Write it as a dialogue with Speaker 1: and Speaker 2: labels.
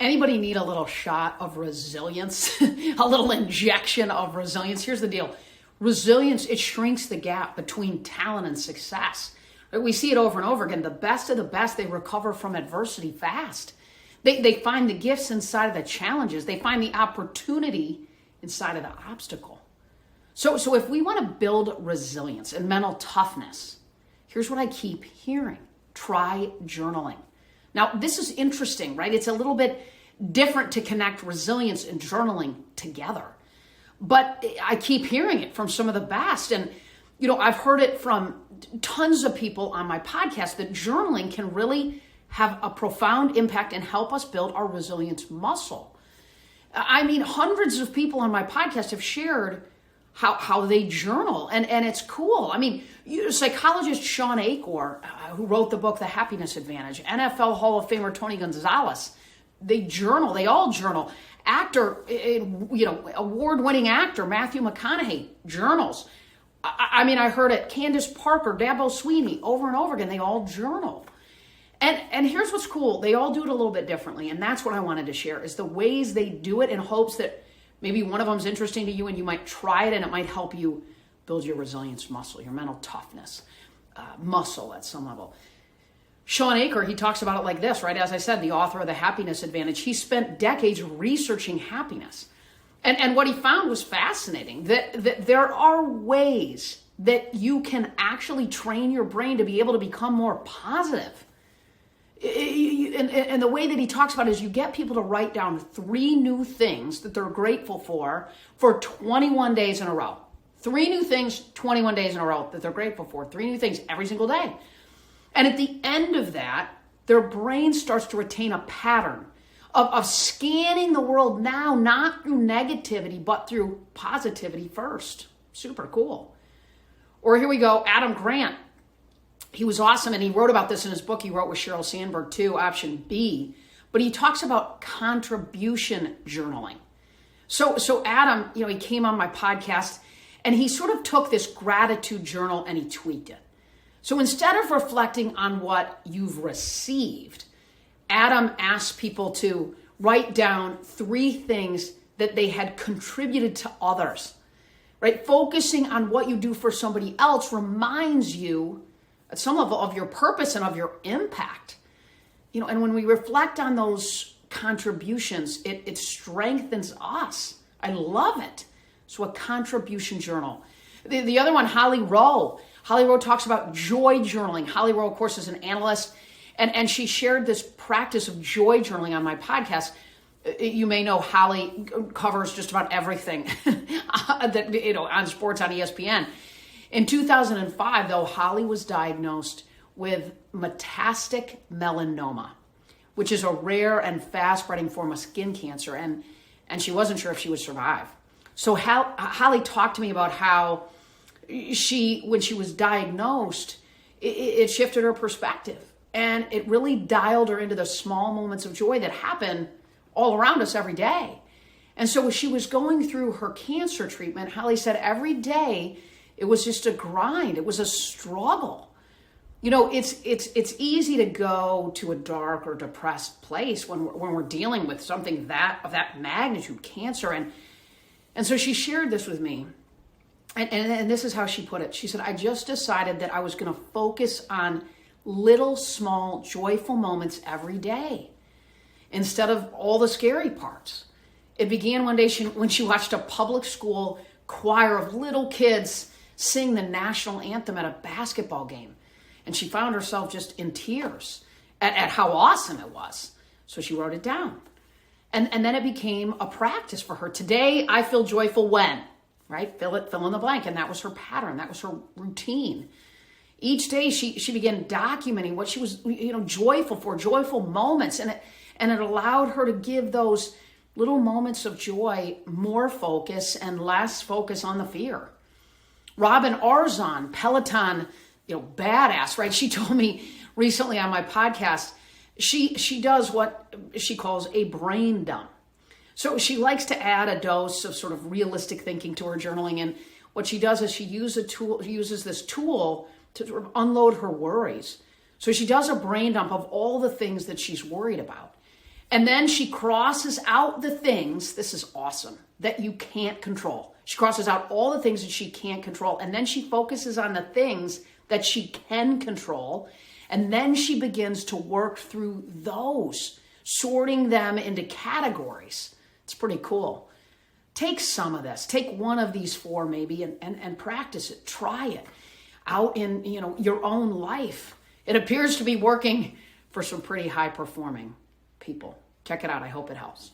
Speaker 1: Anybody need a little shot of resilience? A little injection of resilience? Here's the deal. Resilience, it shrinks the gap between talent and success. We see it over and over again. The best of the best, they recover from adversity fast. They find the gifts inside of the challenges. They find the opportunity inside of the obstacle. So if we want to build resilience and mental toughness, here's what I keep hearing. Try journaling. Now, this is interesting, right? It's a little bit different to connect resilience and journaling together. But I keep hearing it from some of the best. And, I've heard it from tons of people on my podcast that journaling can really have a profound impact and help us build our resilience muscle. I mean, hundreds of people on my podcast have shared how they journal, and it's cool. I mean, psychologist Shawn Achor, who wrote the book The Happiness Advantage, NFL Hall of Famer Tony Gonzalez, they journal. They all journal. Actor, award-winning actor Matthew McConaughey journals. I mean, I heard it. Candace Parker, Dabo Sweeney, over and over again, they all journal. And here's what's cool. They all do it a little bit differently, and that's what I wanted to share, is the ways they do it in hopes that maybe one of them is interesting to you and you might try it and it might help you build your resilience muscle, your mental toughness muscle at some level. Shawn Achor, he talks about it like this, right? As I said, the author of The Happiness Advantage, he spent decades researching happiness. And what he found was fascinating, that there are ways that you can actually train your brain to be able to become more positive. And the way that he talks about it is you get people to write down 3 new things that they're grateful for 21 days in a row. 3 new things, 21 days in a row that they're grateful for. 3 new things every single day. And at the end of that, their brain starts to retain a pattern of scanning the world now, not through negativity, but through positivity first. Super cool. Or here we go, Adam Grant. He was awesome, and he wrote about this in his book he wrote with Sheryl Sandberg too, option B. But he talks about contribution journaling. So Adam, he came on my podcast, and he sort of took this gratitude journal and he tweaked it. So instead of reflecting on what you've received, Adam asked people to write down 3 things that they had contributed to others, right? Focusing on what you do for somebody else reminds you at some level of your purpose and of your impact. And when we reflect on those contributions, it strengthens us. I love it. So a contribution journal. The other one, Holly Rowe. Holly Rowe talks about joy journaling. Holly Rowe, of course, is an analyst, and she shared this practice of joy journaling on my podcast. You may know Holly covers just about everything that on sports on ESPN. In 2005, though, Holly was diagnosed with metastatic melanoma, which is a rare and fast-spreading form of skin cancer, and she wasn't sure if she would survive. So Holly talked to me about how when she was diagnosed, it shifted her perspective, and it really dialed her into the small moments of joy that happen all around us every day. And so as she was going through her cancer treatment, Holly said every day it was just a grind. It was a struggle. It's easy to go to a dark or depressed place when we're dealing with something of that magnitude, cancer. And so she shared this with me. And this is how she put it. She said, I just decided that I was going to focus on little, small, joyful moments every day instead of all the scary parts. It began one day when she watched a public school choir of little kids sing the national anthem at a basketball game. And she found herself just in tears at how awesome it was. So she wrote it down. And then it became a practice for her. Today, I feel joyful when, right? Fill in the blank. And that was her pattern. That was her routine. Each day she began documenting what she was, joyful for, joyful moments. And it allowed her to give those little moments of joy more focus and less focus on the fear. Robin Arzon, Peloton, badass, right? She told me recently on my podcast, she does what she calls a brain dump. So she likes to add a dose of sort of realistic thinking to her journaling. And what she does is she uses this tool to sort of unload her worries. So she does a brain dump of all the things that she's worried about. And then she crosses out the things, this is awesome, that you can't control. She crosses out all the things that she can't control. And then she focuses on the things that she can control. And then she begins to work through those, sorting them into categories. It's pretty cool. Take some of this. Take one of these 4 maybe and practice it. Try it out in your own life. It appears to be working for some pretty high performing people. Check it out. I hope it helps.